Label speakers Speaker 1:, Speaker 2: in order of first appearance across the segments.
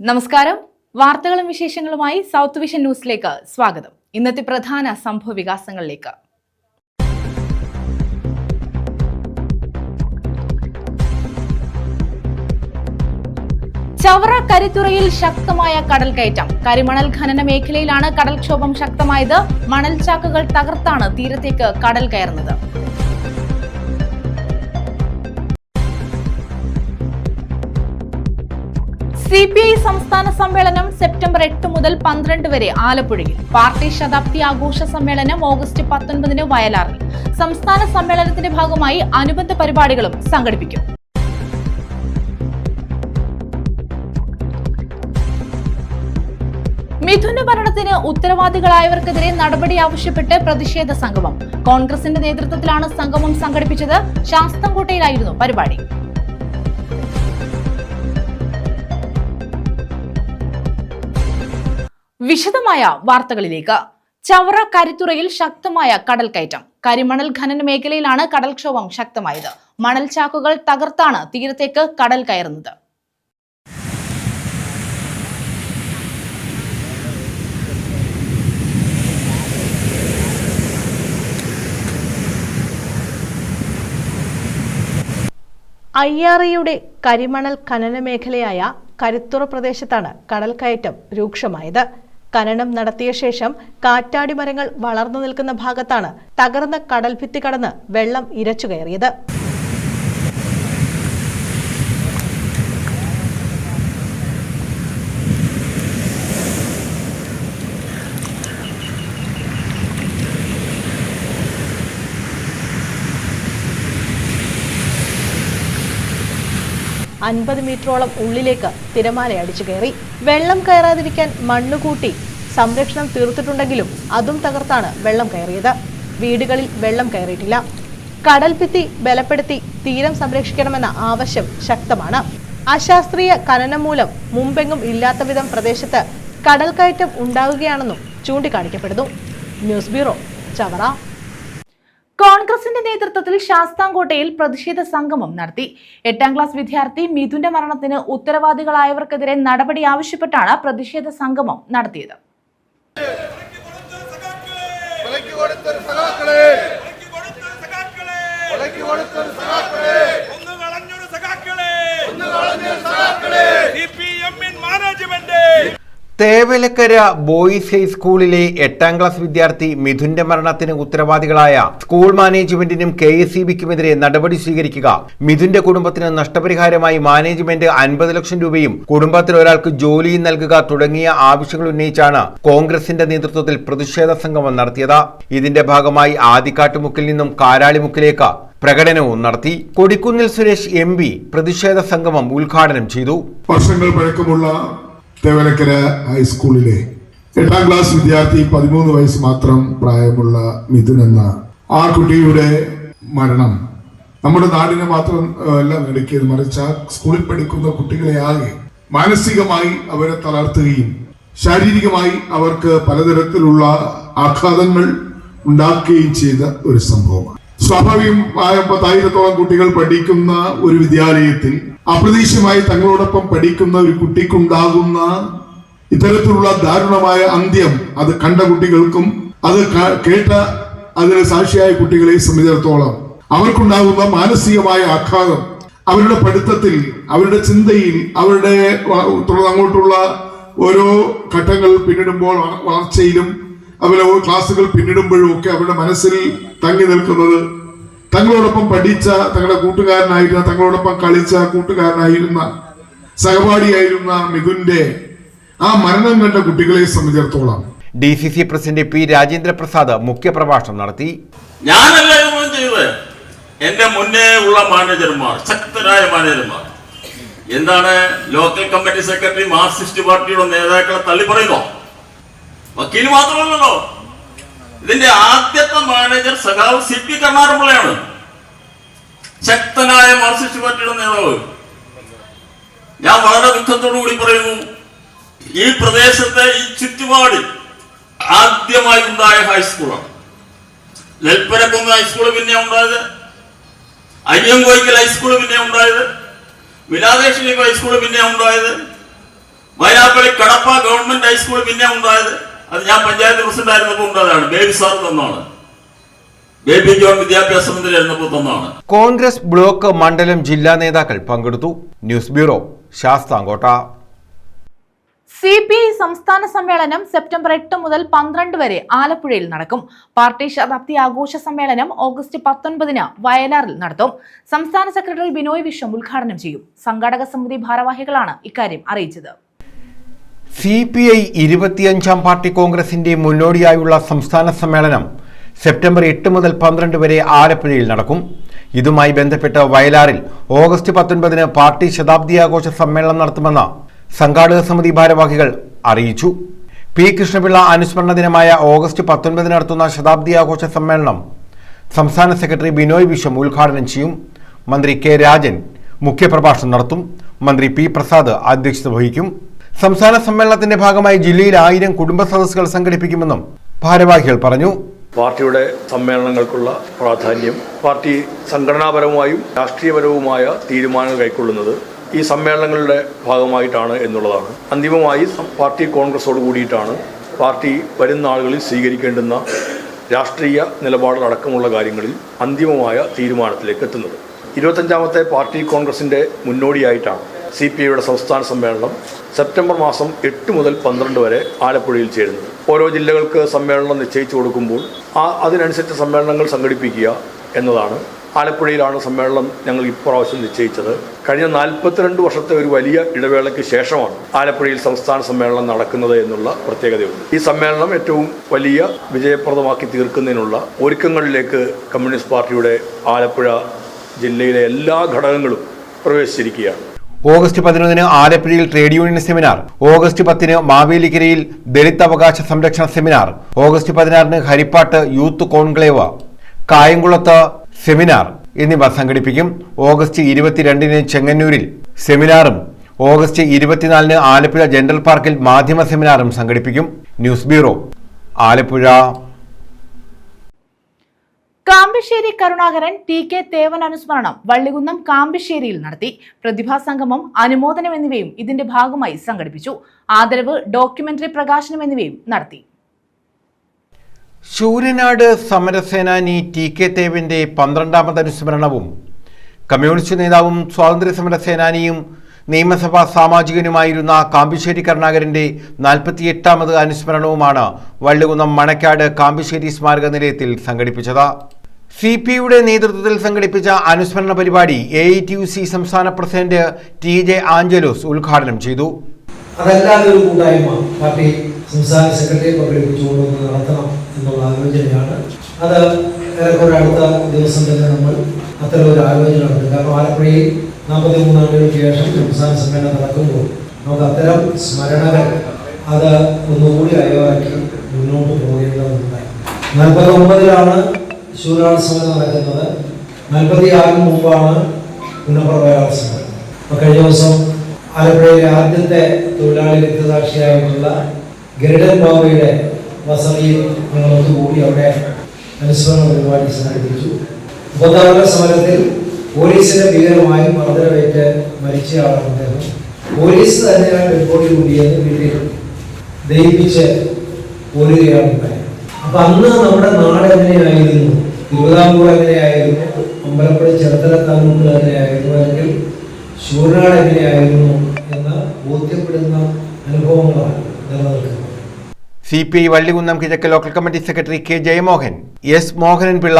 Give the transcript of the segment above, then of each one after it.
Speaker 1: നമസ്കാരം. വാർത്തകളും വിശേഷങ്ങളുമായി സൗത്ത് വിഷൻ ന്യൂസിലേക്ക് സ്വാഗതം. ഇന്നത്തെ പ്രധാന സംഭവ വികാസങ്ങളിലേക്ക്. ചവറ കരിത്തുറയിൽ ശക്തമായ കടൽക്കയറ്റം. കരിമണൽ ഖനന മേഖലയിലാണ് കടൽക്ഷോഭം ശക്തമായത്. മണൽച്ചാക്കുകൾ തകർത്താണ് തീരത്തേക്ക് കടൽ കയറുന്നത്. CPI സംസ്ഥാന സമ്മേളനം സെപ്റ്റംബർ 8 മുതൽ 12 വരെ ആലപ്പുഴയിൽ. പാർട്ടി ശതാബ്ദി ആഘോഷ സമ്മേളനം ഓഗസ്റ്റ് 19 വയലാറിൽ. സംസ്ഥാന സമ്മേളനത്തിന്റെ ഭാഗമായി അനുബന്ധ പരിപാടികളും സംഘടിപ്പിക്കും. മിഥുന മരണത്തിന് ഉത്തരവാദികളായവർക്കെതിരെ നടപടി ആവശ്യപ്പെട്ട് പ്രതിഷേധ സംഗമം. കോൺഗ്രസിന്റെ നേതൃത്വത്തിലാണ് സംഗമം സംഘടിപ്പിച്ചത്. ശാസ്താംകോട്ടയിലായിരുന്നു പരിപാടി. വിശദമായ വാർത്തകളിലേക്ക്. ചവറ കരിത്തുറയിൽ ശക്തമായ കടൽക്കയറ്റം. കരിമണൽ ഖനന മേഖലയിലാണ് കടൽക്ഷോഭം ശക്തമായത്. മണൽച്ചാക്കുകൾ തകർത്താണ് തീരത്തേക്ക് കടൽ കയറുന്നത്.
Speaker 2: IREയുടെ കരിമണൽ ഖനന മേഖലയായ കരിത്തുറ പ്രദേശത്താണ് കടൽക്കയറ്റം രൂക്ഷമായത്. ഖനനം നടത്തിയ ശേഷം കാറ്റാടി മരങ്ങൾ വളർന്നു നിൽക്കുന്ന ഭാഗത്താണ് തകർന്ന കടൽഭിത്തി കടന്ന് വെള്ളം ഇരച്ചു കയറിയത്. $50 മീറ്ററോളം ഉള്ളിലേക്ക് തിരമാല അടിച്ചു കയറി. വെള്ളം കയറാതിരിക്കാൻ മണ്ണുകൂട്ടി സംരക്ഷണം തീർത്തിട്ടുണ്ടെങ്കിലും അതും തകർത്താണ് വെള്ളം കയറിയത്. വീടുകളിൽ വെള്ളം കയറിയിട്ടില്ല. കടൽഭിത്തി ബലപ്പെടുത്തി തീരം സംരക്ഷിക്കണമെന്ന ആവശ്യം ശക്തമാണ്. അശാസ്ത്രീയ ഖനനം മൂലം മുമ്പെങ്ങും ഇല്ലാത്ത വിധം പ്രദേശത്ത് കടൽക്കയറ്റം ഉണ്ടാവുകയാണെന്നും ചൂണ്ടിക്കാണിക്കപ്പെടുന്നു. News bureau, Chavara.
Speaker 1: കോൺഗ്രസിന്റെ നേതൃത്വത്തിൽ ശാസ്താംകോട്ടയിൽ പ്രതിഷേധ സംഗമം നടത്തി. 8ാം ക്ലാസ് വിദ്യാർത്ഥി മിഥുന്റെ മരണത്തിന് ഉത്തരവാദികളായവർക്കെതിരെ നടപടി ആവശ്യപ്പെട്ടാണ് പ്രതിഷേധ സംഗമം നടത്തിയത്.
Speaker 3: തേവലക്കര ബോയ്സ് ഹൈസ്കൂളിലെ 8ാം ക്ലാസ് വിദ്യാർത്ഥി മിഥുന്റെ മരണത്തിന് ഉത്തരവാദികളായ സ്കൂൾ മാനേജ്മെന്റിനും KSEBിക്കുമെതിരെ നടപടി സ്വീകരിക്കുക. മിഥുന്റെ കുടുംബത്തിന് നഷ്ടപരിഹാരമായി മാനേജ്മെന്റ് 50 ലക്ഷം രൂപയും കുടുംബത്തിൽ ഒരാൾക്ക് ജോലിയും നൽകുക തുടങ്ങിയ ആവശ്യങ്ങൾ ഉന്നയിച്ചാണ് കോൺഗ്രസിന്റെ നേതൃത്വത്തിൽ പ്രതിഷേധ സംഗമം നടത്തിയത്. ഇതിന്റെ ഭാഗമായി ആദിക്കാട്ടുമുക്കിൽ നിന്നും കാരാളിമുക്കിലേക്ക് പ്രകടനവും നടത്തി. കൊടിക്കുന്നിൽ സുരേഷ് MP പ്രതിഷേധ സംഗമം ഉദ്ഘാടനം ചെയ്തു.
Speaker 4: വർഷങ്ങൾ പഴക്കമുള്ള തേവലക്കര ഹൈസ്കൂളിലെ 8ാം ക്ലാസ് വിദ്യാർത്ഥി 13 വയസ്സ് മാത്രം പ്രായമുള്ള മിഥുൻ എന്ന ആ കുട്ടിയുടെ മരണം നമ്മുടെ നാടിനെ മാത്രം അല്ല നടുക്കിയത്, മറിച്ച് ആ സ്കൂളിൽ പഠിക്കുന്ന കുട്ടികളെ ആകെ മാനസികമായി അവരെ തളർത്തുകയും ശാരീരികമായി അവർക്ക് പലതരത്തിലുള്ള ആഘാതങ്ങൾ ഉണ്ടാക്കുകയും ചെയ്ത ഒരു സംഭവമാണ്. സ്വാഭാവികമായ 10,000-ഓളം കുട്ടികൾ പഠിക്കുന്ന ഒരു വിദ്യാലയത്തിൽ അപ്രതീക്ഷിതമായി തങ്ങളോടൊപ്പം പഠിക്കുന്ന ഒരു കുട്ടിക്കുണ്ടാകുന്ന ഇത്തരത്തിലുള്ള ദാരുണമായ അന്ത്യം അത് കണ്ട കുട്ടികൾക്കും അത് കേട്ട അതിന് സാക്ഷിയായ കുട്ടികളെ സംബന്ധിച്ചിടത്തോളം അവർക്കുണ്ടാകുന്ന മാനസികമായ ആഘാതം അവരുടെ പഠിത്തത്തിൽ, അവരുടെ ചിന്തയിൽ, അവരുടെ അങ്ങോട്ടുള്ള ഓരോ ഘട്ടങ്ങൾ പിന്നിടുമ്പോൾ വളർച്ചയിലും അതുപോലെ ക്ലാസ്സുകൾ പിന്നിടുമ്പോഴും ഒക്കെ അവരുടെ മനസ്സിൽ തങ്ങി നിൽക്കുന്നത് തങ്ങളോടൊപ്പം പഠിച്ച തങ്ങളുടെ കൂട്ടുകാരനായിരുന്ന, തങ്ങളോടൊപ്പം കളിച്ച കൂട്ടുകാരനായിരുന്ന, സഹപാഠിയായിരുന്ന മിഥുന്റെ ആ മരണം കണ്ട കുട്ടികളെ സംബന്ധിച്ചിടത്തോളം
Speaker 3: DCC പ്രസിഡന്റ് P രാജേന്ദ്രപ്രസാദ് മുഖ്യപ്രഭാഷണം നടത്തി.
Speaker 5: ഞാനല്ല ചെയ്തത്, എന്റെ മുന്നേ ഉള്ള മാനേജർമാർ, ശക്തരായ മാനേജർമാർ. എന്താണ് ലോക്കൽ കമ്മിറ്റി സെക്രട്ടറി മാർക്സിസ്റ്റ് പാർട്ടിയുടെ നേതാക്കളെ തള്ളി പറയുന്നോ? വക്കീൽ മാത്രമല്ലല്ലോ. ഇതിന്റെ ആദ്യത്തെ മാനേജർ സഖാവ് CP കരുണാകരൻപിള്ളയാണ്, ശക്തനായ മാർക്സിസ്റ്റ് പാർട്ടിയുടെ നേതാവ്. ഞാൻ വളരെ ദുഃഖത്തോടു കൂടി പറയുന്നു, ഈ പ്രദേശത്തെ ഈ ചുറ്റുപാടിൽ ആദ്യമായി ഉണ്ടായ ഹൈസ്കൂളാണ്. നെൽപ്പരക്കുന്ന് ഹൈസ്കൂൾ പിന്നെ ഉണ്ടായത്, അയ്യങ്കോയ്ക്കൽ ഹൈസ്കൂൾ പിന്നെ ഉണ്ടായത്, വിലാദേശിലേക്ക് ഹൈസ്കൂൾ പിന്നെ ഉണ്ടായത്. വയനാപ്പള്ളി കടപ്പ ഗവൺമെന്റ് ഹൈസ്കൂൾ പിന്നെ ഉണ്ടായത്, അത് ഞാൻ പഞ്ചായത്ത് പ്രസിഡന്റ് ആയിരുന്നപ്പോൾ ഉണ്ടായതാണ്. ബേബി സാർ തന്നാണ്, ബേബി ജോൺ വിദ്യാഭ്യാസ മന്ത്രി ആയിരുന്നപ്പോൾ തന്നാണ്.
Speaker 3: കോൺഗ്രസ് ബ്ലോക്ക് മണ്ഡലം ജില്ലാ നേതാക്കൾ പങ്കെടുത്തു. News bureau, Sasthamkotta.
Speaker 1: CPI സംസ്ഥാന സമ്മേളനം സെപ്റ്റംബർ 8 മുതൽ 12 വരെ ആലപ്പുഴയിൽ നടക്കും. പാർട്ടി ശതാബ്ദി ആഘോഷ സമ്മേളനം ഓഗസ്റ്റ് 19 വയലാറിൽ നടത്തും. സംസ്ഥാന സെക്രട്ടറി ബിനോയ് വിശ്വം ഉദ്ഘാടനം ചെയ്യും. സംഘാടക സമിതി ഭാരവാഹികളാണ് ഇക്കാര്യം അറിയിച്ചത്.
Speaker 3: CPI 25ാം പാർട്ടി കോൺഗ്രസിന്റെ മുന്നോടിയായുള്ള സംസ്ഥാന സമ്മേളനം സെപ്റ്റംബർ 8 മുതൽ 12 വരെ ആലപ്പുഴയിൽ നടക്കും. ഇതുമായി ബന്ധപ്പെട്ട് വയലാറിൽ ഓഗസ്റ്റ് 19 പാർട്ടി ശതാബ്ദി ആഘോഷ സമ്മേളനം നടത്തുമെന്ന് സംഘാടക സമിതി ഭാരവാഹികൾ അറിയിച്ചു. പി കൃഷ്ണപിള്ള അനുസ്മരണ ദിനമായ ഓഗസ്റ്റ് 19 നടത്തുന്ന ശതാബ്ദി ആഘോഷ സമ്മേളനം സംസ്ഥാന സെക്രട്ടറി ബിനോയ് വിശ്വം ഉദ്ഘാടനം ചെയ്യും. മന്ത്രി കെ രാജൻ മുഖ്യപ്രഭാഷണം നടത്തും. മന്ത്രി പി പ്രസാദ് അധ്യക്ഷത വഹിക്കും. സംസ്ഥാന സമ്മേളനത്തിന്റെ ഭാഗമായി ജില്ലയിൽ 1000 കുടുംബ സദസ്സുകൾ സംഘടിപ്പിക്കുമെന്നും ഭാരവാഹികൾ പറഞ്ഞു.
Speaker 6: പാർട്ടിയുടെ സമ്മേളനങ്ങൾക്കുള്ള പ്രാധാന്യം, പാർട്ടി സംഘടനാപരമായും രാഷ്ട്രീയപരവുമായ തീരുമാനങ്ങൾ കൈക്കൊള്ളുന്നത് ഈ സമ്മേളനങ്ങളുടെ ഭാഗമായിട്ടാണ് എന്നുള്ളതാണ്. അന്തിമമായി പാർട്ടി കോൺഗ്രസോട് കൂടിയിട്ടാണ് പാർട്ടി വരുന്ന ആളുകളിൽ സ്വീകരിക്കേണ്ടുന്ന രാഷ്ട്രീയ നിലപാടുകളടക്കമുള്ള കാര്യങ്ങളിൽ അന്തിമമായ തീരുമാനത്തിലേക്ക് എത്തുന്നത്. 25ാമത്തെ പാർട്ടി കോൺഗ്രസിൻ്റെ മുന്നോടിയായിട്ടാണ് CPIയുടെ സംസ്ഥാന സമ്മേളനം സെപ്റ്റംബർ മാസം 8 മുതൽ 12 വരെ ആലപ്പുഴയിൽ ചേരുന്നത്. ഓരോ ജില്ലകൾക്ക് സമ്മേളനം നിശ്ചയിച്ചു കൊടുക്കുമ്പോൾ അതിനനുസരിച്ച് സമ്മേളനങ്ങൾ സംഘടിപ്പിക്കുക എന്നതാണ്. ആലപ്പുഴയിലാണ് സമ്മേളനം ഞങ്ങൾ ഇപ്രാവശ്യം നിശ്ചയിച്ചത്. കഴിഞ്ഞ 42 വർഷത്തെ ഒരു വലിയ ഇടവേളയ്ക്ക് ശേഷമാണ് ആലപ്പുഴയിൽ സംസ്ഥാന സമ്മേളനം നടക്കുന്നത് എന്നുള്ള പ്രത്യേകതയുണ്ട്. ഈ സമ്മേളനം ഏറ്റവും വലിയ വിജയപ്രദമാക്കി തീർക്കുന്നതിനുള്ള ഒരുക്കങ്ങളിലേക്ക് കമ്മ്യൂണിസ്റ്റ് പാർട്ടിയുടെ ആലപ്പുഴ ജില്ലയിലെ എല്ലാ ഘടകങ്ങളും പ്രവേശിച്ചിരിക്കുകയാണ്.
Speaker 3: ഓഗസ്റ്റ് 11 ആലപ്പുഴയിൽ ട്രേഡ് യൂണിയൻ സെമിനാർ, ഓഗസ്റ്റ് 10 മാവേലിക്കരയിൽ ദളിത് അവകാശ സംരക്ഷണ സെമിനാർ, ഓഗസ്റ്റ് 16 ഹരിപ്പാട്ട് യൂത്ത് കോൺക്ലേവ്, കായംകുളത്ത് സെമിനാർ എന്നിവ സംഘടിപ്പിക്കും. ഓഗസ്റ്റ് 22 ചെങ്ങന്നൂരിൽ സെമിനാറും ഓഗസ്റ്റ് 24 ആലപ്പുഴ ജനറൽ പാർക്കിൽ മാധ്യമ സെമിനാറും സംഘടിപ്പിക്കും. News bureau, Alappuzha.
Speaker 1: Kampassery Karunakaran TK Thevan അനുസ്മരണം വള്ളികുന്നം കാമ്പശ്ശേരിയിൽ നടത്തി. പ്രതിഭാസംഗമം, അനുമോദനം എന്നിവയും ഇതിന്റെ ഭാഗമായി സംഘടിപ്പിച്ചു. ആദരവ്, ഡോക്യുമെന്ററി പ്രകാശനം എന്നിവയും നടത്തി.
Speaker 3: ശൂരനാട് സമരസേനാനി TK തേവന്റെ 12ാമത് അനുസ്മരണവും കമ്മ്യൂണിസ്റ്റ് നേതാവും സ്വാതന്ത്ര്യ സമര സേനാനിയും നിയമസഭാ സാമാജികനുമായിരുന്ന കാമ്പശ്ശേരി കരുണാകരന്റെ 48ാമത് അനുസ്മരണവുമാണ് വള്ളികുന്നം മണക്കാട് കാമ്പശ്ശേരി സ്മാരക നിലയത്തിൽ സംഘടിപ്പിച്ചത്. CPIയുടെ നേതൃത്വത്തിൽ സംഘടിപ്പിച്ച അനുസ്മരണ പരിപാടി AITUC സംസ്ഥാന പ്രസിഡന്റ് TJ ആഞ്ചലോസ് ഉദ്ഘാടനം ചെയ്തു.
Speaker 7: അതല്ലാതെ ഒരു കൂട്ടായ്മ പാർട്ടി സംസ്ഥാന സെക്രട്ടറിയെ പങ്കെടുപ്പിച്ചുകൊണ്ട് നടത്തണം എന്നുള്ള ആലോചനയാണ്. അത് ഏറെക്കുറെ അടുത്ത ദിവസം തന്നെ നമ്മൾ അത്തരം ഒരു ആലോചന നടത്തും. കാരണം ആലപ്പുഴയിൽ 43 ആണ്ടുകൾക്ക് ശേഷം സംസ്ഥാന സമ്മേളനം നടക്കുമ്പോൾ നമുക്ക് അത്തരം സ്മരണകൾ അത് ഒന്നുകൂടി അയവാക്കി മുന്നോട്ട് പോകേണ്ടതുണ്ടായി. 49-ലാണ് ശൂരനാട് സമരം നടക്കുന്നത്. 46-ന് മുമ്പാണ് പുനഃപ്രവേശന സമരം. അപ്പോൾ കഴിഞ്ഞ ദിവസം ആലപ്പുഴയിലെ ആദ്യത്തെ തൊഴിലാളി രക്തസാക്ഷിയായിട്ടുള്ള ഗരുഡൻ ബാബയുടെ വസതിയിൽ കൂടി അവിടെ അനുസ്മരണ പരിപാടി സംഘടിപ്പിച്ചു. 34 സമരത്തിൽ പോലീസിന്റെ ഭീകരമായി മർദ്ദനമേറ്റ് മരിച്ചയാളാണ് അദ്ദേഹം. പോലീസ് തന്നെയാണ് റിപ്പോർട്ട് കൂടിയത് വീട്ടിൽ ദയിപ്പിച്ച് പോരുകയാണ് ഉണ്ടായത്. അപ്പൊ അന്ന് നമ്മുടെ നാട് എങ്ങനെയായിരുന്നു, തിരുവിതാംകൂർ എങ്ങനെയായിരുന്നു, അമ്പലപ്പുഴ ചെറുതല താലൂക്കുകൾ എങ്ങനെയായിരുന്നു, അല്ലെങ്കിൽ ശൂരനാട് എങ്ങനെയായിരുന്നു എന്ന് ബോധ്യപ്പെടുന്ന അനുഭവങ്ങളാണ് നിലനിൽക്കുന്നത്.
Speaker 3: CPI വള്ളികുന്നം കിഴക്ക് local committee secretary K Jayamohan, S Mohanan Pillai,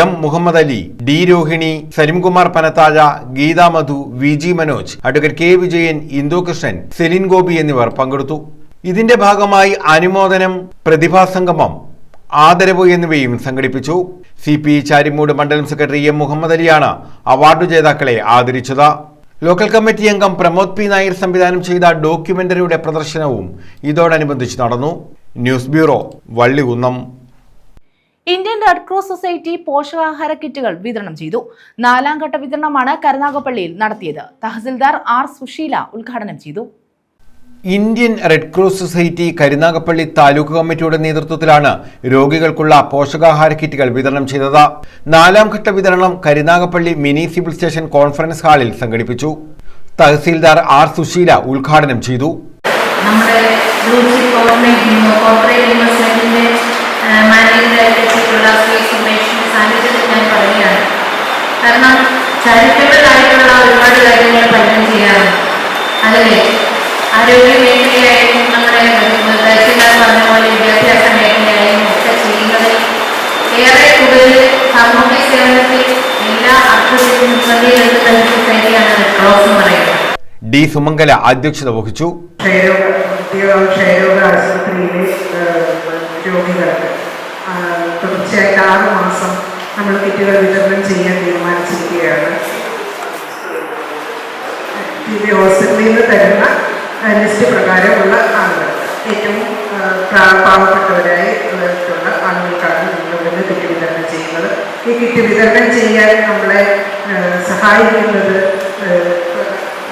Speaker 3: M Muhammad Ali, D Rohini, Salimkumar Panathazha, Geetha Madhu, VG Manoj, advocate K Vijayan, Indu Krishnan, Celine Gopi എന്നിവർ പങ്കെടുത്തു. ഇതിന്റെ ഭാഗമായി അനുമോദനം, പ്രതിഭാസംഗമം, ആദരവ് എന്നിവയും സംഘടിപ്പിച്ചു. CPI ചാരിമൂട് മണ്ഡലം സെക്രട്ടറി M മുഹമ്മദ് അലിയാണ് അവാർഡ് ജേതാക്കളെ ആദരിച്ചത്. ലോക്കൽ കമ്മിറ്റി അംഗം പ്രമോദ് P നായർ സംവിധാനം ചെയ്ത ഡോക്യുമെന്ററിയുടെ പ്രദർശനവും ഇതോടനുബന്ധിച്ച് നടന്നു. News bureau, Vallikunnam.
Speaker 1: Indian red cross society പോഷകാഹാര കിറ്റുകൾ വിതരണം ചെയ്തു. 4ാം ഘട്ട വിതരണമാണ് കരുനാഗപ്പള്ളിയിൽ നടത്തിയത്. തഹസിൽദാർ R സുശീല ഉദ്ഘാടനം ചെയ്തു.
Speaker 3: Indian red cross society Karunagappally taluk കമ്മിറ്റിയുടെ നേതൃത്വത്തിലാണ് രോഗികൾക്കുള്ള പോഷകാഹാര കിറ്റുകൾ വിതരണം ചെയ്തത്. 4ാം ഘട്ട വിതരണം Karunagappally mini civil station conference ഹാളിൽ സംഘടിപ്പിച്ചു. തഹസിൽദാർ R സുശീല ഉദ്ഘാടനം ചെയ്തു.
Speaker 8: നമ്മുടെ കോർപ്പറേറ്റ് ഇൻവെസ്റ്റ്മെന്റിന്റെ മാനേജിംഗ് ഡയറക്ടറായിട്ടുള്ള ശ്രീ സുമേഷിന്റെ സാന്നിധ്യത്തിൽ ഞാൻ പറയുകയാണ്. കാരണം ചാരിറ്റബിൾ ആയിട്ടുള്ള ഒരുപാട് കാര്യങ്ങൾ പലരും ചെയ്യാറുണ്ട്. അതിലെ ആരോഗ്യ മേഖലയായാലും നമ്മുടെ പറഞ്ഞ പോലെ വിദ്യാഭ്യാസ മേഖലയായാലും ഒക്കെ ചെയ്യുന്നതിൽ ഏറെ കൂടുതൽ സാമൂഹ്യ സേവനത്തിൽ എല്ലാ അർത്ഥത്തിലും മുൻപന്തിയിലെടുത്ത സൊസൈറ്റിയാണ് റെഡ് ക്രോസ് എന്ന് പറയുന്നത്.
Speaker 3: ഡി സുമംഗല അധ്യക്ഷത വഹിച്ചു.
Speaker 9: ക്ഷയരോഗ ആശുപത്രിയിലെ രോഗികൾക്ക് തുടർച്ചയായിട്ട് 6 മാസം നമ്മൾ കിറ്റുകൾ വിതരണം ചെയ്യാൻ തീരുമാനിച്ചിരിക്കുകയാണ്. ഹോസ്പിറ്റലിൽ നിന്ന് തരുന്ന ലിസ്റ്റ് പ്രകാരമുള്ള ആളുകൾ, ഏറ്റവും പാവപ്പെട്ടവരായി ഉള്ള ആളുകൾക്കാണ് നമ്മളിവിടെ കിറ്റ് വിതരണം ചെയ്യുന്നത്. ഈ കിറ്റ് വിതരണം ചെയ്യാൻ നമ്മളെ സഹായിക്കുന്നത്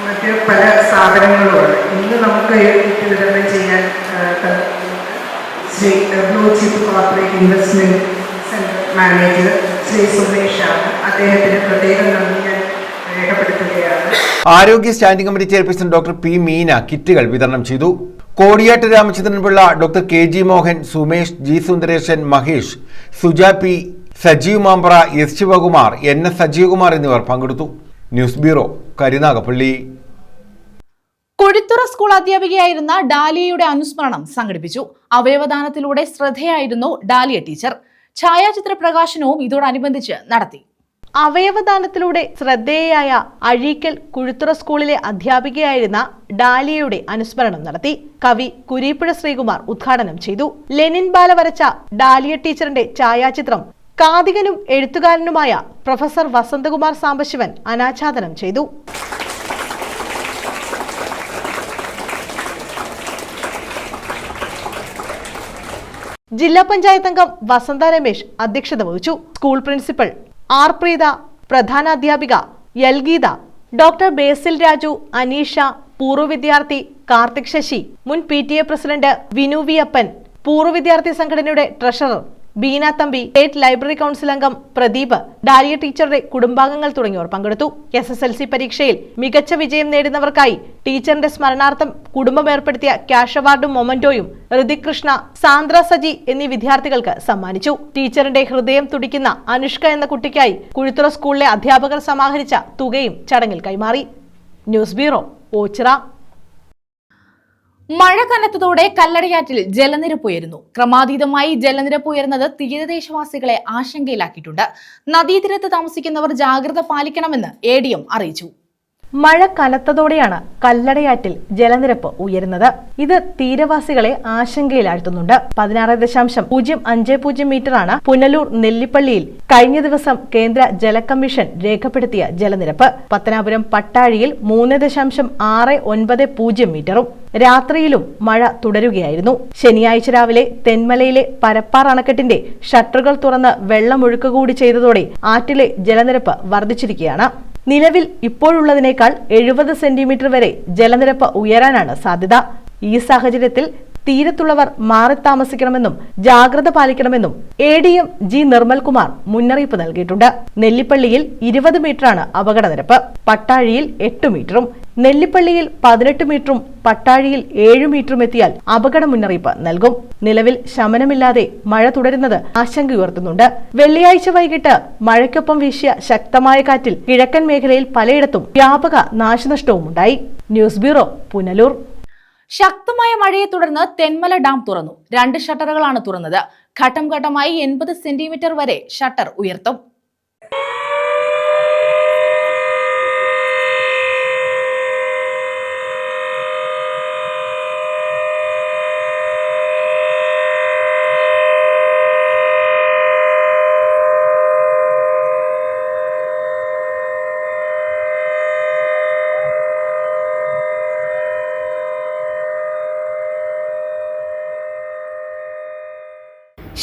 Speaker 9: മറ്റ് പല സ്ഥാപനങ്ങളുമാണ്. ഇന്ന് നമുക്ക് കിറ്റ് വിതരണം ചെയ്യാൻ Shri blue chip corporate investment centre manager Shri സുമേഷാണ്. അദ്ദേഹത്തിന് പ്രത്യേകം നന്ദി ഞാൻ രേഖപ്പെടുത്തുകയാണ്.
Speaker 3: ആരോഗ്യ standing committee chairperson doctor P Meena കിറ്റുകൾ വിതരണം ചെയ്തു. Kodiyattu Ramachandranpillai, doctor K G Mohan, Sumesh, G Sundaresan, Mahesh, Suja P, Sajeev Mambra, S Sivakumar, N S Sajeevakumar എന്നിവർ പങ്കെടുത്തു. News bureau, Karunagappally.
Speaker 1: Kodithura school അധ്യാപികയായിരുന്ന ഡാലിയയുടെ അനുസ്മരണം സംഘടിപ്പിച്ചു. അവയവദാനത്തിലൂടെ ശ്രദ്ധേയായിരുന്നു ഡാലിയ ടീച്ചർ. ഛായാചിത്ര പ്രകാശനവും ഇതോടനുബന്ധിച്ച് നടത്തി.
Speaker 2: അവയവദാനത്തിലൂടെ ശ്രദ്ധേയയായ അഴീക്കൽ കുഴുത്തുറ സ്കൂളിലെ അധ്യാപികയായിരുന്ന ഡാലിയയുടെ അനുസ്മരണം നടത്തി. കവി കുരീപ്പുഴ ശ്രീകുമാർ ഉദ്ഘാടനം ചെയ്തു. ലെനിൻ ബാല വരച്ച ഡാലിയ ടീച്ചറിന്റെ ഛായാചിത്രം കാതികനും എഴുത്തുകാരനുമായ പ്രൊഫസർ വസന്തകുമാർ സാംബശിവൻ അനാച്ഛാദനം ചെയ്തു. ജില്ലാ പഞ്ചായത്ത് അംഗം വസന്ത രമേശ് അധ്യക്ഷത വഹിച്ചു. സ്കൂൾ പ്രിൻസിപ്പൽ ആർ പ്രീത, പ്രധാനാധ്യാപിക എൽ ഗീത, ഡോക്ടർ ബേസിൽ രാജു, അനീഷ, പൂർവ്വ വിദ്യാർത്ഥി കാർത്തിക് ശശി, മുൻ PTA പ്രസിഡന്റ് വിനു വി അപ്പൻ, പൂർവ്വ വിദ്യാർത്ഥി സംഘടനയുടെ treasurer Beena Thampi, state library council അംഗം പ്രദീപ്, ഡാലിയ ടീച്ചറുടെ കുടുംബാംഗങ്ങൾ തുടങ്ങിയവർ പങ്കെടുത്തു. SSLC പരീക്ഷയിൽ മികച്ച വിജയം നേടുന്നവർക്കായി ടീച്ചറിന്റെ സ്മരണാർത്ഥം കുടുംബം ഏർപ്പെടുത്തിയ ക്യാഷ് അവാർഡും മൊമന്റോയും ഋതിക് കൃഷ്ണ, സാന്ദ്ര സജി എന്നീ വിദ്യാർത്ഥികൾക്ക് സമ്മാനിച്ചു. ടീച്ചറിന്റെ ഹൃദയം തുടിക്കുന്ന അനുഷ്ക എന്ന കുട്ടിക്കായി കുഴുത്തുറ സ്കൂളിലെ അധ്യാപകർ സമാഹരിച്ച തുകയും ചടങ്ങിൽ കൈമാറി. News bureau, Ochira.
Speaker 1: മഴ കനത്തതോടെ കല്ലടയാറ്റിൽ ജലനിരപ്പ് ഉയരുന്നു. ക്രമാതീതമായി ജലനിരപ്പ് ഉയർന്നത് തീരദേശവാസികളെ ആശങ്കയിലാക്കിയിട്ടുണ്ട്. നദീതീരത്ത് താമസിക്കുന്നവർ ജാഗ്രത പാലിക്കണമെന്ന് ADM അറിയിച്ചു.
Speaker 2: മഴ കനത്തതോടെയാണ് കല്ലടയാറ്റിൽ ജലനിരപ്പ് ഉയരുന്നത്. ഇത് തീരവാസികളെ ആശങ്കയിലാഴ്ത്തുന്നുണ്ട്. 16.050 മീറ്ററാണ് പുനലൂർ നെല്ലിപ്പള്ളിയിൽ കഴിഞ്ഞ ദിവസം കേന്ദ്ര ജല കമ്മീഷൻ രേഖപ്പെടുത്തിയ ജലനിരപ്പ്. പത്തനാപുരം പട്ടാഴിയിൽ 3.690 മീറ്ററും. രാത്രിയിലും മഴ തുടരുകയായിരുന്നു. ശനിയാഴ്ച രാവിലെ തെന്മലയിലെ പരപ്പാർ അണക്കെട്ടിന്റെ ഷട്ടറുകൾ തുറന്ന് വെള്ളമൊഴുക്ക് കൂടി ചെയ്തതോടെ ആറ്റിലെ ജലനിരപ്പ് വർദ്ധിച്ചിരിക്കുകയാണ്. നിലവിൽ ഇപ്പോഴുള്ളതിനേക്കാൾ 70 സെന്റിമീറ്റർ വരെ ജലനിരപ്പ് ഉയരാനാണ് സാധ്യത. ഈ സാഹചര്യത്തിൽ തീരത്തുള്ളവർ മാറി താമസിക്കണമെന്നും ജാഗ്രത പാലിക്കണമെന്നും ADM G നിർമ്മൽകുമാർ മുന്നറിയിപ്പ് നൽകിയിട്ടുണ്ട്. നെല്ലിപ്പള്ളിയിൽ 20 മീറ്ററാണ് അപകട നിരപ്പ്, പട്ടാഴിയിൽ 8 മീറ്ററും. നെല്ലിപ്പള്ളിയിൽ 18 മീറ്ററും പട്ടാഴിയിൽ 7 മീറ്ററും എത്തിയാൽ അപകട മുന്നറിയിപ്പ് നൽകും. നിലവിൽ ശമനമില്ലാതെ മഴ തുടരുന്നത് ആശങ്കയുയർത്തുന്നുണ്ട്. വെള്ളിയാഴ്ച വൈകിട്ട് മഴയ്ക്കൊപ്പം വീശിയ ശക്തമായ കാറ്റിൽ കിഴക്കൻ മേഖലയിൽ പലയിടത്തും വ്യാപക നാശനഷ്ടവും ഉണ്ടായി. News bureau, Punalur.
Speaker 1: ശക്തമായ മഴയെ തുടർന്ന് തെന്മല ഡാം തുറന്നു. 2 ഷട്ടറുകളാണ് തുറന്നത്. ഘട്ടം ഘട്ടമായി 80 സെന്റിമീറ്റർ വരെ ഷട്ടർ ഉയർത്തും.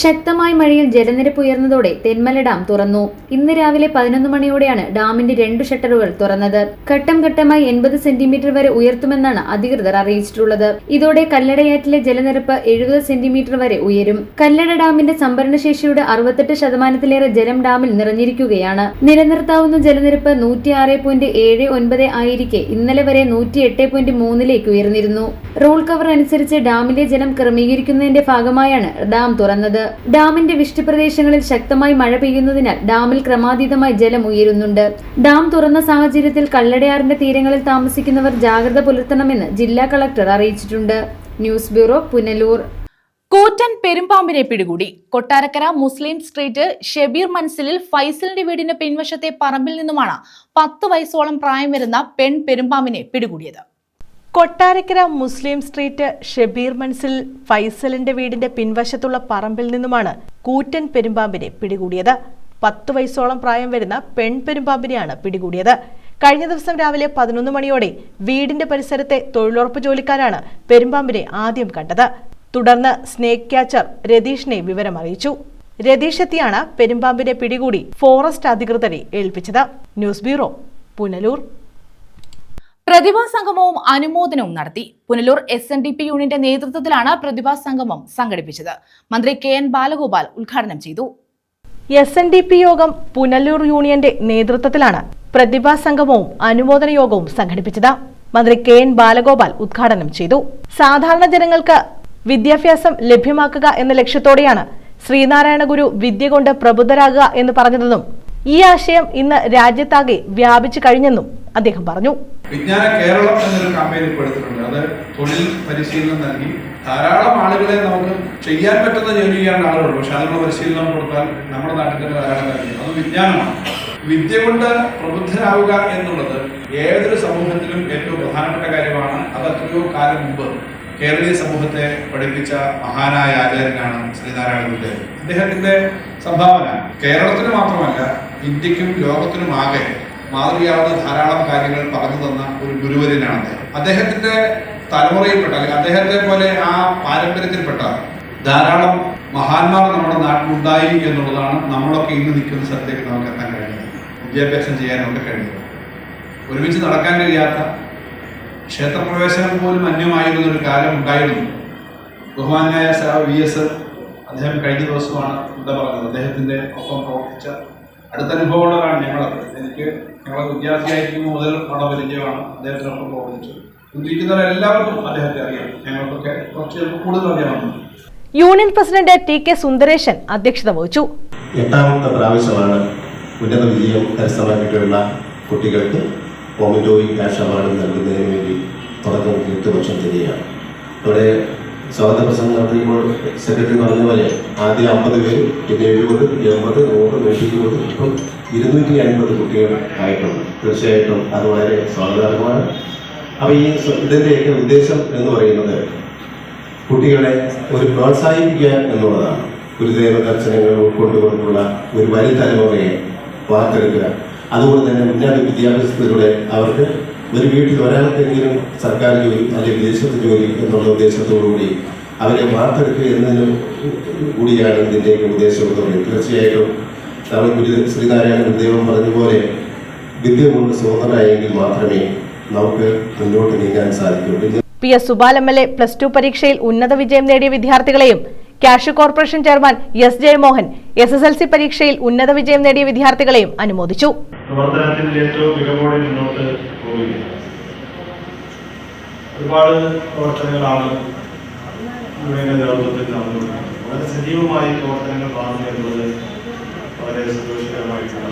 Speaker 8: ശക്തമായ മഴയിൽ ജലനിരപ്പ് ഉയർന്നതോടെ തെന്മല ഡാം തുറന്നു. ഇന്ന് രാവിലെ 11 മണിയോടെയാണ് ഡാമിന്റെ 2 ഷട്ടറുകൾ തുറന്നത്. ഘട്ടം ഘട്ടമായി 80 സെന്റിമീറ്റർ വരെ ഉയർത്തുമെന്നാണ് അധികൃതർ അറിയിച്ചിട്ടുള്ളത്. ഇതോടെ കല്ലടയാറ്റിലെ ജലനിരപ്പ് 70 സെന്റിമീറ്റർ വരെ ഉയരും. കല്ലട ഡാമിന്റെ സംഭരണശേഷിയുടെ 68% ജലം ഡാമിൽ നിറഞ്ഞിരിക്കുകയാണ്. നിലനിർത്താവുന്ന ജലനിരപ്പ് 106.79 ആയിരിക്കെ ഇന്നലെ വരെ 108.3 ഉയർന്നിരുന്നു. റോൾ കവർ അനുസരിച്ച് ഡാമിലെ ജലം ക്രമീകരിക്കുന്നതിന്റെ ഭാഗമായാണ് ഡാം തുറന്നത്. ഡാമിന്റെ വൃഷ്ടിപ്രദേശങ്ങളിൽ ശക്തമായി മഴ പെയ്യുന്നതിനാൽ ഡാമിൽ ക്രമാതീതമായി ജലം ഉയരുന്നുണ്ട്. ഡാം തുറന്ന സാഹചര്യത്തിൽ കല്ലടയാറിന്റെ തീരങ്ങളിൽ താമസിക്കുന്നവർ ജാഗ്രത പുലർത്തണമെന്ന് ജില്ലാ കളക്ടർ അറിയിച്ചിട്ടുണ്ട്. News bureau, Punalur.
Speaker 1: കൂറ്റൻ പെരുമ്പാമ്പിനെ പിടികൂടി. കൊട്ടാരക്കര മുസ്ലിം സ്ട്രീറ്റ് ഷെബീർ മൻസിലിൽ ഫൈസലിന്റെ വീടിന് പിൻവശത്തെ പറമ്പിൽ നിന്നുമാണ് 10 വയസ്സോളം പ്രായം വരുന്ന പെൺ പെരുമ്പാമ്പിനെ പിടികൂടിയത്.
Speaker 2: കൊട്ടാരക്കര മുസ്ലിം സ്ട്രീറ്റ് ഷെബീർ മൻസിൽ ഫൈസലിന്റെ വീടിന്റെ പിൻവശത്തുള്ള പറമ്പിൽ നിന്നുമാണ് കൂറ്റൻ പെരുമ്പാമ്പിനെ പിടികൂടിയത്. 10 വയസ്സോളം പ്രായം വരുന്ന പെൺ പെരുമ്പാമ്പിനെയാണ് പിടികൂടിയത്. കഴിഞ്ഞ ദിവസം രാവിലെ 11 മണിയോടെ വീടിന്റെ പരിസരത്തെ തൊഴിലുറപ്പ് ജോലിക്കാരാണ് പെരുമ്പാമ്പിനെ ആദ്യം കണ്ടത്. തുടർന്ന് സ്നേക്ക് ക്യാച്ചർ രതീഷിനെ വിവരം അറിയിച്ചു. രതീഷ് എത്തിയാണ് പെരുമ്പാമ്പിനെ പിടികൂടി ഫോറസ്റ്റ് അധികൃതരെ ഏൽപ്പിച്ചത്. News bureau, Punalur.
Speaker 1: പ്രതിഭാ സംഗമവും അനുമോദനവും നടത്തി. പുനലൂർ SNDP യൂണിയന്റെ നേതൃത്വത്തിലാണ് പ്രതിഭാ സംഗമം സംഘടിപ്പിച്ചത്. മന്ത്രി KN ബാലഗോപാൽ ഉദ്ഘാടനം ചെയ്തു.
Speaker 2: SNDP യോഗം പുനലൂർ യൂണിയന്റെ നേതൃത്വത്തിലാണ് പ്രതിഭാ സംഗമവും അനുമോദന യോഗവും സംഘടിപ്പിച്ചത്. മന്ത്രി KN ബാലഗോപാൽ ഉദ്ഘാടനം ചെയ്തു. സാധാരണ ജനങ്ങൾക്ക് വിദ്യാഭ്യാസം ലഭ്യമാക്കുക എന്ന ലക്ഷ്യത്തോടെയാണ് ശ്രീനാരായണ ഗുരു വിദ്യ കൊണ്ട് പ്രബുദ്ധരാകുക എന്ന് പറഞ്ഞതെന്നും ഈ ആശയം ഇന്ന് രാജ്യത്താകെ വ്യാപിച്ചു കഴിഞ്ഞെന്നും അദ്ദേഹം പറഞ്ഞു.
Speaker 10: വിജ്ഞാന കേരളം എന്നൊരു ക്യാമ്പയിൻ ഇപ്പോൾ എടുത്തിട്ടുണ്ട്. അത് തൊഴിൽ പരിശീലനം നൽകി ധാരാളം ആളുകളെ നമുക്ക് ചെയ്യാൻ പറ്റുന്ന ജോലി ചെയ്യാൻ ആളുകളുണ്ട്. പക്ഷെ അതിനുള്ള പരിശീലനം കൊടുത്താൽ നമ്മുടെ നാട്ടിൽ തന്നെ ധാരാളം കാര്യം. അത് വിജ്ഞാനമാണ്. വിദ്യ കൊണ്ട് പ്രബുദ്ധരാവുക എന്നുള്ളത് ഏതൊരു സമൂഹത്തിലും ഏറ്റവും പ്രധാനപ്പെട്ട കാര്യമാണ്. അത് എത്രയോ കാലം മുമ്പ് കേരളീയ സമൂഹത്തെ പഠിപ്പിച്ച മഹാനായ ആചാര്യനാണ് ശ്രീനാരായണ ഗുരു. അദ്ദേഹത്തിന്റെ സംഭാവന കേരളത്തിന് മാത്രമല്ല ഇന്ത്യക്കും ലോകത്തിനുമാകെ മാതൃകയാവുന്ന ധാരാളം കാര്യങ്ങൾ പറഞ്ഞു തന്ന ഒരു ഗുരുവര്യനാണ് അദ്ദേഹത്തിന്റെ തലമുറയിൽപ്പെട്ട അല്ലെങ്കിൽ അദ്ദേഹത്തെ പോലെ ആ പാരമ്പര്യത്തിൽപ്പെട്ട ധാരാളം മഹാന്മാർ നമ്മുടെ നാട്ടിലുണ്ടായി എന്നുള്ളതാണ് നമ്മളൊക്കെ ഇന്ന് നിൽക്കുന്ന സ്ഥലത്തേക്ക് നമുക്ക് എത്താൻ കഴിയുന്നത്. വിദ്യാഭ്യാസം ചെയ്യാനൊക്കെ കഴിയുന്നത്. ഒരുമിച്ച് നടക്കാൻ കഴിയാത്ത ക്ഷേത്രപ്രവേശനം പോലും അന്യമായിരുന്നൊരു കാലം ഉണ്ടായിരുന്നു. ബഹുമാനായ VS അദ്ദേഹം കഴിഞ്ഞ ദിവസമാണ് എന്താ പറഞ്ഞത്. അദ്ദേഹത്തിന്റെ ഒപ്പം പ്രവർത്തിച്ച അടുത്ത അനുഭവമുള്ളവരാണ് ഞങ്ങളൊക്കെ. ഞങ്ങളെ വിദ്യാർത്ഥിയായിരിക്കുമ്പോൾ മുതൽ വളരെ പരിചയമാണ്. അദ്ദേഹത്തിനൊപ്പം പ്രവർത്തിച്ചു കൊണ്ടിരിക്കുന്നവരെല്ലാവർക്കും അദ്ദേഹത്തെ അറിയാം. ഞങ്ങൾക്കൊക്കെ കുറച്ച് കൂടുതൽ അറിയാവുന്നു.
Speaker 2: യൂണിയൻ പ്രസിഡന്റ് TK സുന്ദരേശൻ അധ്യക്ഷത വഹിച്ചു.
Speaker 11: 8ാമത്തെ പ്രാവശ്യമാണ് ഉന്നത വിജയം കരസ്ഥമാക്കിയിട്ടുള്ള കുട്ടികൾക്ക് മൊമെന്റോയും ക്യാഷ് അവാർഡും നൽകുന്നതിന് വേണ്ടി തുടക്കം 8 വർഷം തരികയാണ്. ഇവിടെ സ്വാഗത പ്രസംഗം നടത്തിയപ്പോൾ സെക്രട്ടറി പറഞ്ഞ പോലെ ആദ്യം 50 പേര്, പിന്നെ 70, 80, 100, 120, ഇപ്പം 250 കുട്ടികൾ ആയിട്ടുണ്ട്. തീർച്ചയായിട്ടും അത് വളരെ സ്വാഗതാർഹമാണ്. അപ്പോൾ ഈ ഇതിൻ്റെയൊക്കെ ഉദ്ദേശം എന്ന് പറയുന്നത് കുട്ടികളെ ഒരു പ്രോത്സാഹിപ്പിക്കുക എന്നുള്ളതാണ്. ഗുരുദേവ ദർശനങ്ങൾ ഉൾക്കൊണ്ടുകൊണ്ടുള്ള ഒരു വരും തലമുറയെ വാർത്തെടുക്കുക. അതുകൊണ്ട് തന്നെ ഉന്നത വിദ്യാഭ്യാസത്തിലൂടെ അവർക്ക് ഒരു വീട്ടിൽ ഒരാൾക്കെങ്കിലും സർക്കാർ ജോലി അല്ലെങ്കിൽ വിദേശത്ത് ജോലി എന്നുള്ള ഉദ്ദേശത്തോടുകൂടി അവരെ വാർത്തെടുക്കുക എന്നതിന് കൂടിയാണ് ഇതിൻ്റെയൊക്കെ ഉദ്ദേശം എന്ന് പറയുന്നത്. തീർച്ചയായിട്ടും നമ്മൾ ശ്രീനാരായണ ഗുരുദേവൻ പറഞ്ഞതുപോലെ വിദ്യ കൊണ്ട് സ്വതന്ത്രരായെങ്കിൽ മാത്രമേ നമുക്ക് മുന്നോട്ട് നീങ്ങാൻ സാധിക്കൂ.
Speaker 2: PS സുബാൽ MLA +2 പരീക്ഷയിൽ ഉന്നത വിജയം നേടിയ വിദ്യാർത്ഥികളെയും cash corporation chairman S Jayamohan SSLC പരീക്ഷയിൽ ഉന്നത വിജയം നേടിയ വിദ്യാർത്ഥികളെയും അനുമോദിച്ചു.
Speaker 12: പ്രവർത്തനത്തിൽ ഏറ്റവും മികവോടെ മുന്നോട്ട് പോവുകയാണ്. ഒരുപാട് പ്രവർത്തനങ്ങളാണ് യൂണിയന്റെ നേതൃത്വത്തിൽ നടന്നുകൊണ്ടിരിക്കുന്നത്. വളരെ സജീവമായി പ്രവർത്തനങ്ങൾ കാണുക എന്നുള്ളത് വളരെ സന്തോഷകരമായിട്ടുള്ള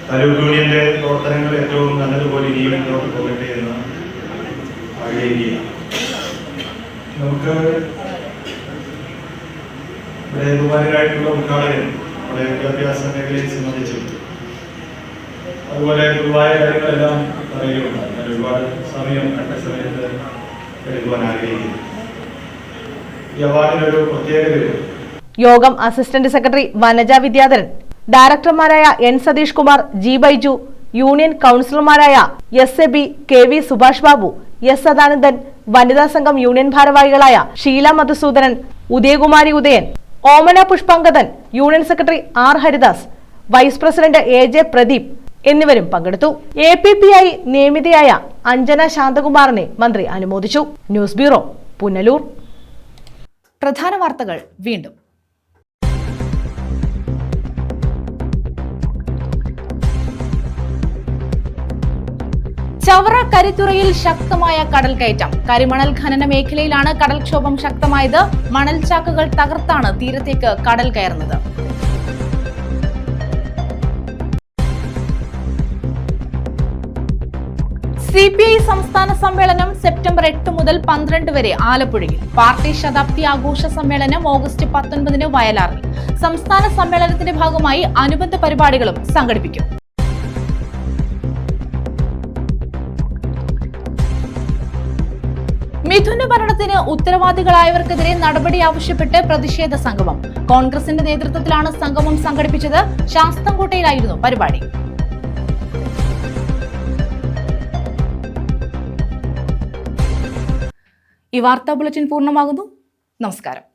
Speaker 12: താലൂക്ക് യൂണിയന്റെ പ്രവർത്തനങ്ങൾ ഏറ്റവും നല്ലതുപോലെ ഇനിയും മുന്നോട്ട് പോകട്ടെ എന്ന് ആഗ്രഹിക്കുകയാണ്. നമുക്ക് ഇവിടെ ബഹുമാനരായിട്ടുള്ള ഉദ്ഘാടകൻ നമ്മുടെ വിദ്യാഭ്യാസ മേഖലയെ സംബന്ധിച്ചും അതുപോലെ പൊതുവായ കാര്യങ്ങളെല്ലാം പറയുകയുണ്ടായി. ഞാൻ ഒരുപാട് സമയം കണ്ട സമയത്ത് എടുക്കുവാൻ ആഗ്രഹിക്കുന്നു. ഈ അവാർഡിനൊരു പ്രത്യേകതയുണ്ട്.
Speaker 2: യോഗം അസിസ്റ്റന്റ് സെക്രട്ടറി വനജ വിദ്യാധരൻ, ഡയറക്ടർമാരായ N Satheesh Kumar, G Baiju, union കൗൺസിലർമാരായ S Abi, KV Subhash Babu, S Sadanandan, വനിതാ സംഘം യൂണിയൻ ഭാരവാഹികളായ Sheela Madhusoodanan, Udayakumari Udayan, Omana Pushpangadan, union secretary R Haridas, vice president AJ Pradeep എന്നിവരും പങ്കെടുത്തു. APPI നിയമിതയായ അഞ്ജന ശാന്തകുമാറിനെ മന്ത്രി അനുമോദിച്ചു. News bureau, Punalur.
Speaker 1: പ്രധാന വാർത്തകൾ വീണ്ടും. ചവറ കരിത്തുറയിൽ ശക്തമായ കടൽ കയറ്റം. കരിമണൽ ഖനന മേഖലയിലാണ് കടൽക്ഷോഭം ശക്തമായത്. മണൽ ചാക്കുകൾ തകർത്താണ് തീരത്തേക്ക് കടൽ കയറുന്നത്. CPI സംസ്ഥാന സമ്മേളനം സെപ്റ്റംബർ 8 മുതൽ 12 വരെ ആലപ്പുഴയിൽ. പാർട്ടി ശതാബ്ദി ആഘോഷ സമ്മേളനം ഓഗസ്റ്റ് 19 വയലാറിൽ. സംസ്ഥാന സമ്മേളനത്തിന്റെ ഭാഗമായി അനുബന്ധ പരിപാടികളും സംഘടിപ്പിക്കും. മിഥുന മരണത്തിന് ഉത്തരവാദികളായവർക്കെതിരെ നടപടി ആവശ്യപ്പെട്ട് പ്രതിഷേധ സംഗമം. കോൺഗ്രസിന്റെ നേതൃത്വത്തിലാണ് സംഗമം സംഘടിപ്പിച്ചത്. ശാസ്താംകോട്ടയിലായിരുന്നു പരിപാടി. ഈ വാർത്താ ബുള്ളറ്റിൻ പൂർണ്ണമാകുന്നു. നമസ്കാരം.